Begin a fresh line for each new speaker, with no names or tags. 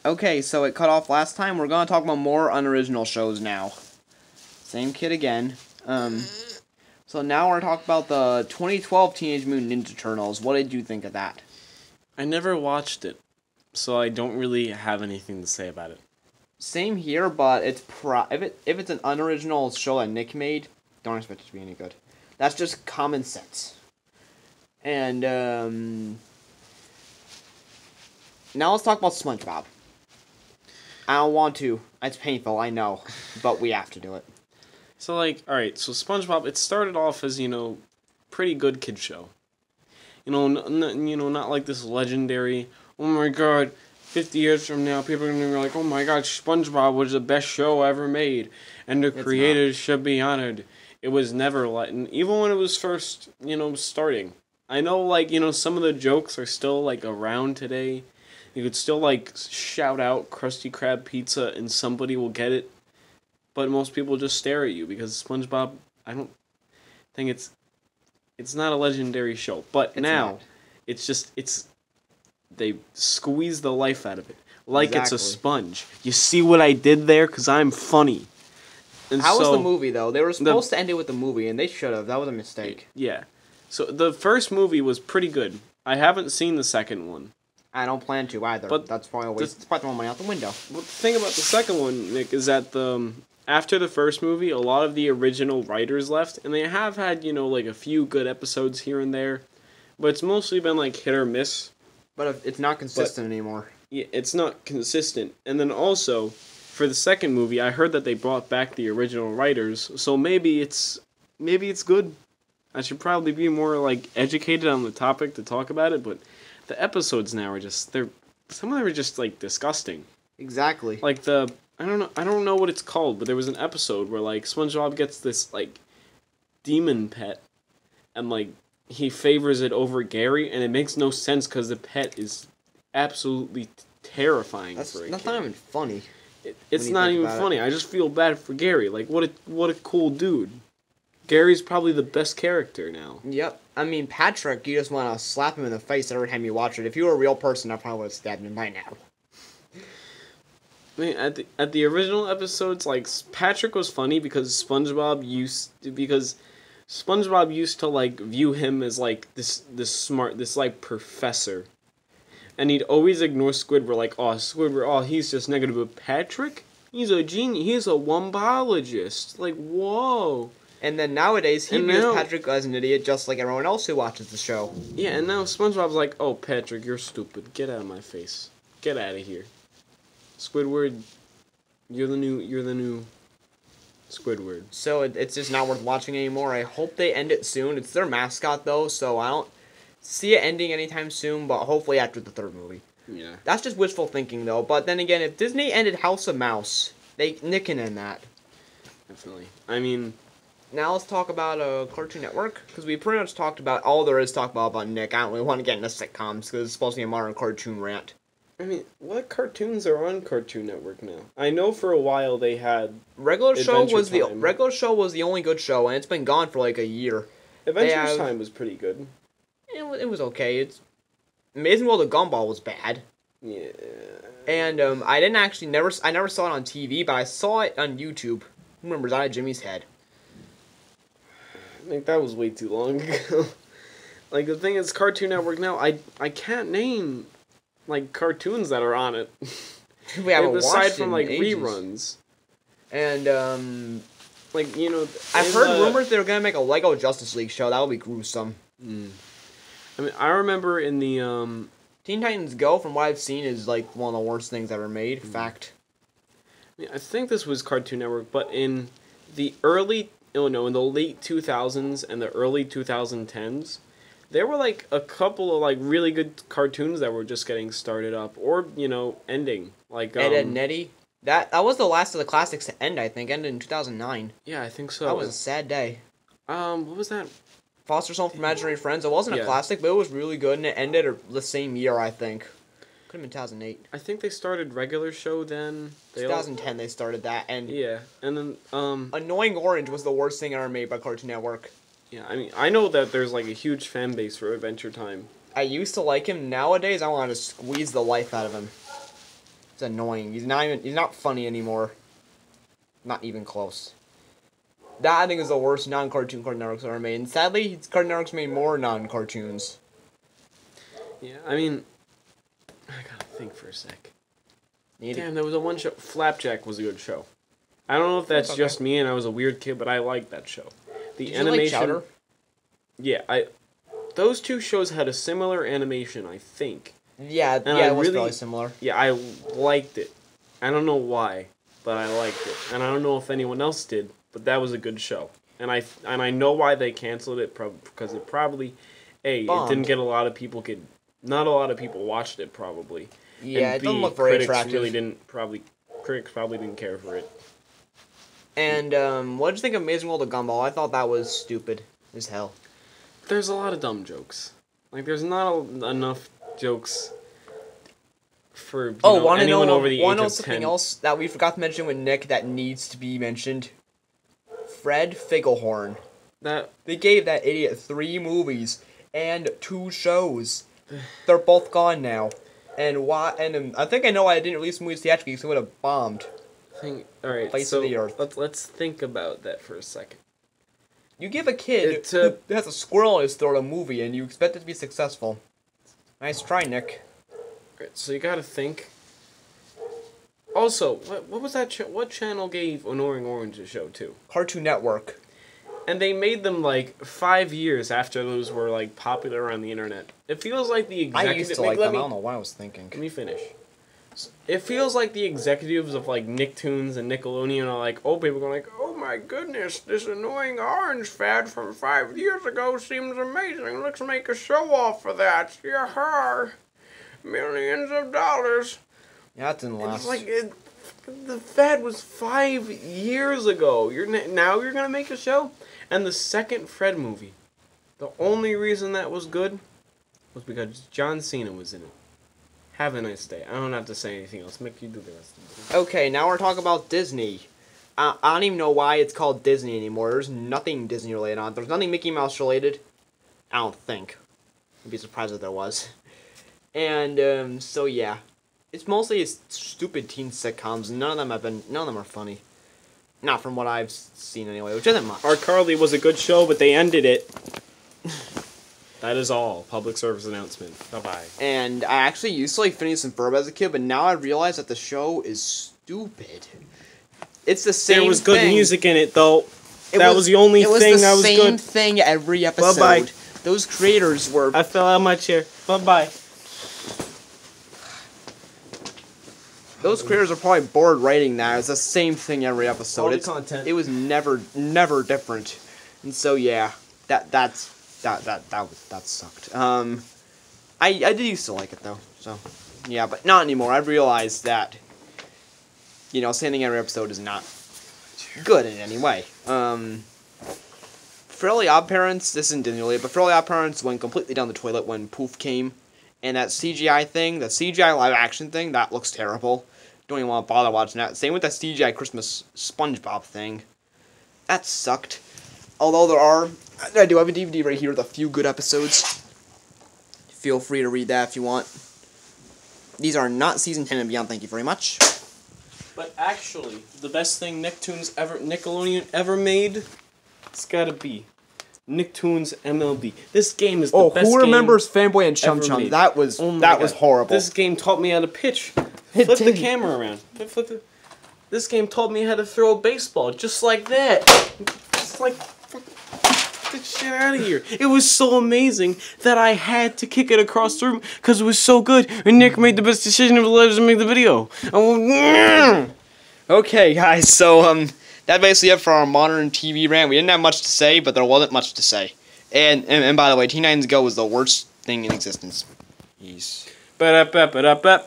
Okay, so it cut off last time. We're gonna talk about more unoriginal shows now. Same kid again. So now we're talking about the 2012 Teenage Mutant Ninja Turtles. What did you think of that?
I never watched it, so I don't really have anything to say about it.
Same here, but it's if it's an unoriginal show that Nick made, don't expect it to be any good. That's just common sense. And now let's talk about SpongeBob. I don't want to. It's painful, I know, but we have to do it.
So, alright, so SpongeBob, it started off as, pretty good kid show. Not like this legendary, oh my god, 50 years from now, people are going to be like, oh my god, SpongeBob was the best show ever made, and the creators should be honored. It was never like, even when it was first, starting. I know, some of the jokes are still, around today. You could still, shout out Krusty Krab pizza and somebody will get it. But most people just stare at you because SpongeBob, I don't think it's not a legendary show. But they squeeze the life out of it. It's a sponge. You see what I did there? Because I'm funny. And
How was the movie, though? They were supposed to end it with the movie, and they should have. That was a mistake.
Yeah. So the first movie was pretty good. I haven't seen the second one.
I don't plan to either. But that's probably it's probably throwing money out the window.
Well, the thing about the second one, Nick, is that after the first movie, a lot of the original writers left, and they have had, a few good episodes here and there, but it's mostly been, hit or miss.
But it's not consistent anymore.
Yeah, it's not consistent. And then also, for the second movie, I heard that they brought back the original writers, so maybe it's good. I should probably be more, educated on the topic to talk about it, but the episodes now are just, some of them are just, disgusting.
Exactly.
I don't know what it's called, but there was an episode where, SpongeBob gets this, demon pet, and, he favors it over Gary, and it makes no sense because the pet is absolutely terrifying for a kid.
That's not even funny.
It's not even funny. I just feel bad for Gary. What a cool dude. Gary's probably the best character now.
Yep. I mean, Patrick, you just want to slap him in the face every time you watch it. If you were a real person, I probably would have stabbed him by now.
I mean, at the original episodes, Patrick was funny because SpongeBob used to view him as this smart, this professor, and he'd always ignore Squidward, Squidward, he's just negative, but Patrick, he's a genius, he's a wombologist, whoa.
And then nowadays, he views Patrick as an idiot just like everyone else who watches the show.
Yeah, and now SpongeBob's like, oh, Patrick, you're stupid, get out of my face, get out of here. Squidward, you're the new Squidward.
So it's just not worth watching anymore. I hope they end it soon. It's their mascot, though, so I don't see it ending anytime soon, but hopefully after the third movie.
Yeah.
That's just wishful thinking, though. But then again, if Disney ended House of Mouse, Nick can end that.
Definitely. I mean...
Now let's talk about Cartoon Network, because we pretty much talked about all there is to talk about Nick. I don't really want to get into sitcoms, because it's supposed to be a modern cartoon rant.
I mean, what cartoons are on Cartoon Network now? I know for a while they had
Regular Show was the only good show, and it's been gone for a year.
Adventure Time was pretty good.
It was okay. It's Amazing World of Gumball was bad.
Yeah.
And I never saw it on TV, but I saw it on YouTube. Who remembers I had Jimmy's Head?
I think that was way too long ago. The thing is, Cartoon Network now, I can't name cartoons that are on it.
We haven't watched
aside from
ages.
reruns.
And
I've
heard rumors they were gonna make a Lego Justice League show. That would be gruesome.
I mean, I remember in the
Teen Titans Go, from what I've seen, is one of the worst things ever made. Fact.
I mean, I think this was Cartoon Network, but in the late 2000s and the early 2010s. There were a couple of really good cartoons that were just getting started up or ending.
Ed, Edd and Eddy. That was the last of the classics to end. I think ended in 2009.
Yeah, I think so.
That was a sad day.
What was that?
Foster's Home for Imaginary Friends. It wasn't a classic, but it was really good, and it ended the same year. I think. Could have been 2008.
I think they started Regular Show then.
2010 they started that, and
yeah, and then
Annoying Orange was the worst thing ever made by Cartoon Network.
Yeah, I mean, I know that there's a huge fan base for Adventure Time.
I used to like him. Nowadays, I want to squeeze the life out of him. It's annoying. He's not funny anymore. Not even close. That, I think, is the worst non-cartoon Cartoon Network's ever made. And sadly, Cartoon Network's made more non-cartoons.
Yeah, I mean, I gotta think for a sec. Damn, there was a one show. Flapjack was a good show. I don't know if that's just me and I was a weird kid, but I liked that show. The animation.
Like Chowder?
Yeah, those two shows had a similar animation, I think.
Yeah, it was really similar.
Yeah, I liked it. I don't know why, but I liked it, and I don't know if anyone else did. But that was a good show, and I know why they canceled it. Because it probably, it didn't get a lot of people. Not a lot of people watched it probably.
Yeah,
and
it doesn't look very attractive.
Critics probably didn't care for it.
And what did you think of Amazing World of Gumball? I thought that was stupid as hell.
There's a lot of dumb jokes. Like there's not enough jokes for anyone over the age of 10.
Something else that we forgot to mention with Nick that needs to be mentioned? Fred Figglehorn. They gave that idiot 3 movies and 2 shows. They're both gone now. And why? And I think I know why I didn't release movies theatrically, because it would have bombed.
Alright,
Face of the earth.
Let's think about that for a second.
You give a kid who has a squirrel in his throat a movie, and you expect it to be successful. Nice try, Nick.
Alright, so you gotta think. Also, what was that? What channel gave Annoying Orange a show to?
Cartoon Network.
And they made them like 5 years after those were like popular on the internet. It feels like the executive.
I used to like them. I don't know what I was thinking.
Let me finish. It feels like the executives of like Nicktoons and Nickelodeon are like, people are like, oh my goodness, this Annoying Orange fad from 5 years ago seems amazing. Let's make a show off for that. Yeah, millions of dollars.
Yeah, that didn't last.
It's like the fad was 5 years ago. Now you're gonna make a show, and the second Fred movie, the only reason that was good was because John Cena was in it. Have a nice day. I don't have to say anything else. Mick, you do the rest of it.
Okay, now we're talking about Disney. I don't even know why it's called Disney anymore. There's nothing Disney related on it. There's nothing Mickey Mouse related. I don't think. I'd be surprised if there was. And so yeah, it's mostly stupid teen sitcoms. None of them are funny. Not from what I've seen anyway, which isn't much.
iCarly was a good show, but they ended it. That is all. Public service announcement. Bye-bye.
And I actually used to like Phineas and Ferb as a kid, but now I realize that the show is stupid. It's the same thing.
There was good music in it, though. That was the only thing that was good.
It was the same thing every episode.
Bye-bye.
Those creators were...
I fell out of my chair. Bye-bye.
Those creators are probably bored writing that. It's the same thing every episode.
It's content.
It was never different. And so, yeah. That sucked. I did used to like it though, so yeah, but not anymore. I've realized that, sending every episode is not good in any way. Fairly Odd Parents, this isn't Disney related, but Fairly Odd Parents went completely down the toilet when Poof came, and that CGI thing, the CGI live action thing, that looks terrible. Don't even want to bother watching that. Same with that CGI Christmas SpongeBob thing. That sucked. Although I do have a DVD right here with a few good episodes. Feel free to read that if you want. These are not Season 10 and beyond, thank you very much.
But actually, the best thing Nickelodeon ever made, it's gotta be Nicktoons MLB. This game is the best game.
Who remembers Fanboy and Chum Chum? That was horrible.
This game taught me how to pitch. Flip the camera around. This game taught me how to throw a baseball just like that. Just like... Get shit out of here. It was so amazing that I had to kick it across the room because it was so good, and Nick made the best decision of his life to make the video.
Okay, guys, so that's basically it for our modern TV rant. We didn't have much to say, but there wasn't much to say. And by the way, Teen Titans Go was the worst thing in existence. Peace.
Ba-da-ba-ba-da-ba.